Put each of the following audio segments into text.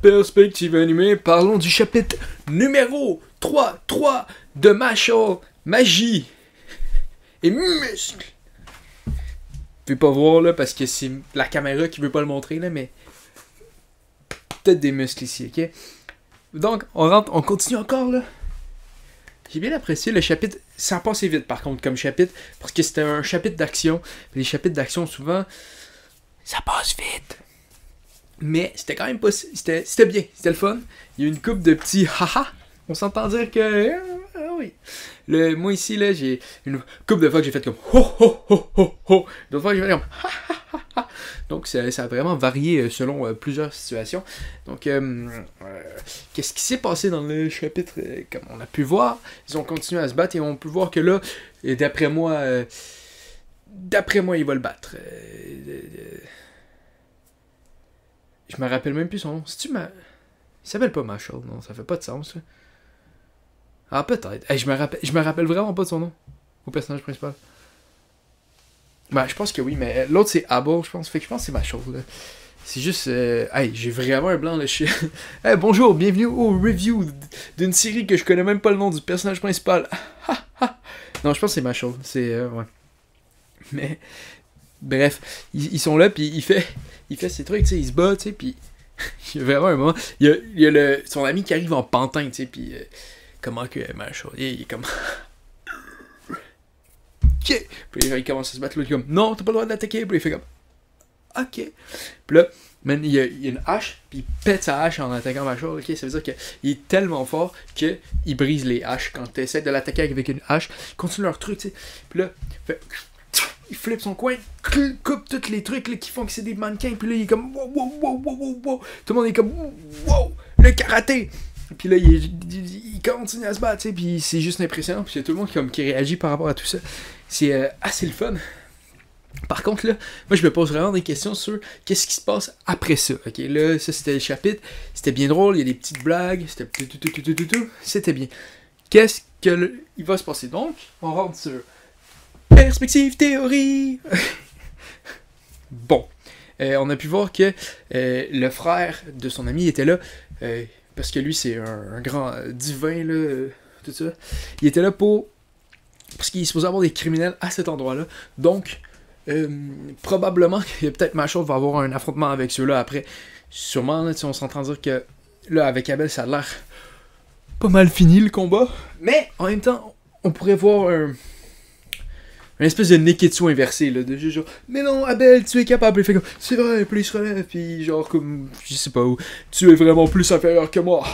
perspective animée, parlons du chapitre numéro 3 de Marshall, magie et muscles. Vous pouvez pas voir là parce que c'est la caméra qui veut pas le montrer là, mais peut-être des muscles ici, ok? Donc, on continue encore là. J'ai bien apprécié le chapitre, ça a passé vite par contre comme chapitre, parce que c'était un chapitre d'action. Les chapitres d'action souvent, ça passe vite. Mais c'était quand même pas... C'était bien, c'était le fun. Il y a une couple de petits haha. On s'entend dire que... oui. Moi ici, là, j'ai une couple de fois que j'ai fait comme ho ho ho ho ho. D'autres fois que j'ai fait comme ha ha ha ha. Donc ça a vraiment varié selon plusieurs situations. Donc, qu'est-ce qui s'est passé dans le chapitre? Comme on a pu voir, ils ont continué à se battre et on peut voir que là, d'après moi, il va le battre. Je me rappelle même plus son nom. Il s'appelle pas Marshall, non, ça fait pas de sens. Ça. Ah, peut-être. Hey, je me rappelle vraiment pas de son nom. Au personnage principal. Ben, je pense que oui, mais l'autre c'est Abel, je pense. Fait que je pense que c'est Marshall, là. C'est juste... hey, j'ai vraiment un blanc, là. Hey, bonjour, bienvenue au review d'une série que je connais même pas le nom du personnage principal. Non, je pense que c'est Marshall. C'est... ouais. Mais... Bref, ils sont là, puis il fait ses trucs, tu sais, il se bat, tu sais, puis il y a vraiment un moment, il y a son ami qui arrive en pantin, tu sais, puis comment que Marshall, il est comme... Ok! Puis il commence à se battre, l'autre comme, non, t'as pas le droit d'attaquer, puis il fait comme, ok! Puis là, man, il y a une hache, puis il pète sa hache en attaquant Marshall, ok? Ça veut dire qu'il est tellement fort qu'il brise les haches quand tu essaies de l'attaquer avec une hache, il continue leur truc, tu sais, puis là, il flippe son coin, coupe tous les trucs là, qui font que c'est des mannequins, puis là il est comme wow, wow, wow, wow, wow, wow. Tout le monde est comme wow, le karaté! Puis là il continue à se battre, puis c'est juste impressionnant, puis c'est tout le monde qui réagit par rapport à tout ça. C'est assez le fun. Par contre là, moi je me pose vraiment des questions sur qu'est-ce qui se passe après ça. Ok, là, ça c'était le chapitre, c'était bien drôle, il y a des petites blagues, c'était bien. Qu'est-ce que il va se passer donc? On rentre sur perspective théorie. Bon, on a pu voir que le frère de son ami était là, parce que lui c'est un grand divin là, tout ça. Il était là parce qu'il est supposé avoir des criminels à cet endroit-là. Donc, probablement que peut-être Marshall va avoir un affrontement avec ceux-là après. Sûrement, là, on s'entend dire que là avec Abel ça a l'air pas mal fini le combat. Mais en même temps, on pourrait voir une espèce de Neketsu inversé, là, de juste genre, mais non, Abel, tu es capable, il fait comme, c'est vrai, puis il se relève, puis genre, comme, je sais pas où, tu es vraiment plus inférieur que moi,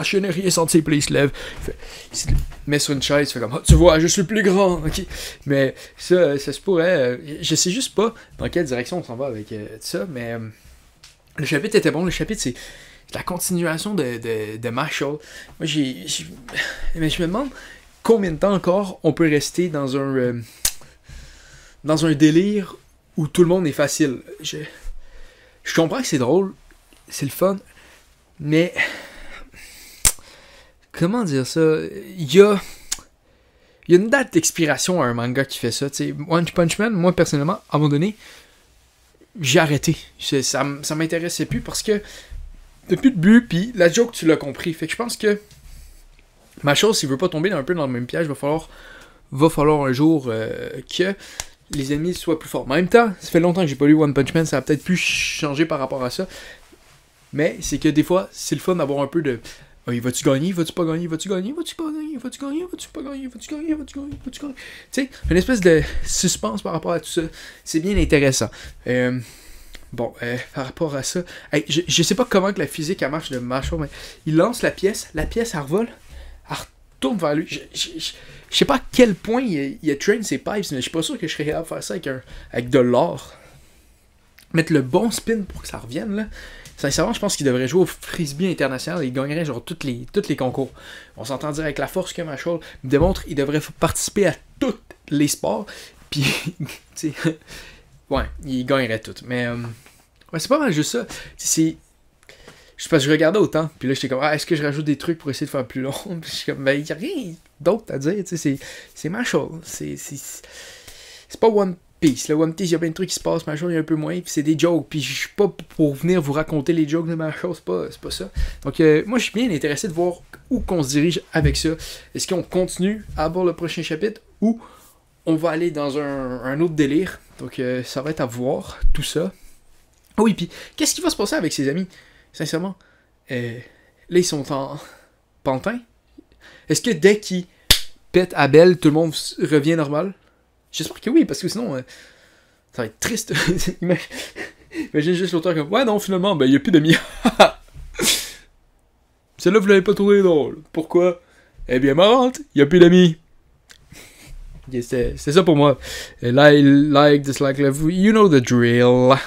je n'ai rien senti, puis il se lève, il se met sur une chaise, il fait comme, oh, tu vois, je suis plus grand, ok, mais ça se pourrait, je sais juste pas dans quelle direction on s'en va avec ça, mais le chapitre était bon, le chapitre c'est la continuation de Marshall. Moi, mais je me demande combien de temps encore on peut rester dans un délire où tout le monde est facile. Je comprends que c'est drôle, c'est le fun, mais comment dire ça? Il y a une date d'expiration à un manga qui fait ça. T'sais. One Punch Man, moi personnellement, à un moment donné, j'ai arrêté. Ça m'intéressait plus parce que t'as plus de but, puis la joke tu l'as compris. Fait que je pense que Marshall, s'il veut pas tomber un peu dans le même piège, va falloir un jour que les ennemis soient plus forts. Mais en même temps, ça fait longtemps que j'ai pas lu One Punch Man, ça a peut-être pu changer par rapport à ça. Mais c'est que des fois, c'est le fun d'avoir un peu de oh, vas-tu gagner, vas-tu pas gagner, vas-tu gagner, vas-tu pas gagner, vas-tu gagner, vas-tu pas gagner, vas-tu gagner, vas-tu gagner, vas-tu gagner. Tu sais, une espèce de suspense par rapport à tout ça. C'est bien intéressant. Bon, par rapport à ça, hey, je sais pas comment que la physique elle marche de Marshall, mais il lance la pièce elle revole. Elle retourne vers lui. Je sais pas à quel point il a train ses pipes, mais je suis pas sûr que je serais capable de faire ça avec de l'or. Mettre le bon spin pour que ça revienne, là. Sincèrement, je pense qu'il devrait jouer au frisbee international et il gagnerait genre tous les concours. On s'entend dire avec la force que Marshall démontre, il devrait participer à tous les sports. Puis, tu sais, ouais, il gagnerait tout. Mais, ouais, c'est pas mal juste ça. C'est... Je sais pas, je regardais autant, puis là j'étais comme, est-ce que je rajoute des trucs pour essayer de faire plus long? Puis je suis comme, il y a rien d'autre à dire, tu sais, c'est Marshall. C'est pas One Peace. Le One Piece, il y a plein de trucs qui se passent, machin, il y a un peu moins, puis c'est des jokes, puis je suis pas pour venir vous raconter les jokes de machin, c'est pas ça. Donc, moi, je suis bien intéressé de voir où qu'on se dirige avec ça. Est-ce qu'on continue à avoir le prochain chapitre, ou on va aller dans un autre délire. Donc, ça va être à voir, tout ça. Ah oui, puis, qu'est-ce qui va se passer avec ses amis, sincèrement? Là, ils sont en pantin. Est-ce que dès qu'ils pètent Abel, tout le monde revient normal? J'espère que oui, parce que sinon, ça va être triste. Imagine juste l'auteur comme, ouais, non, finalement, ben, il n'y a plus d'amis. Celle-là, vous l'avez pas trouvé drôle. Pourquoi? Eh bien, marrante, il n'y a plus d'amis. Okay, c'est ça pour moi. Like, dislike, love, you know the drill.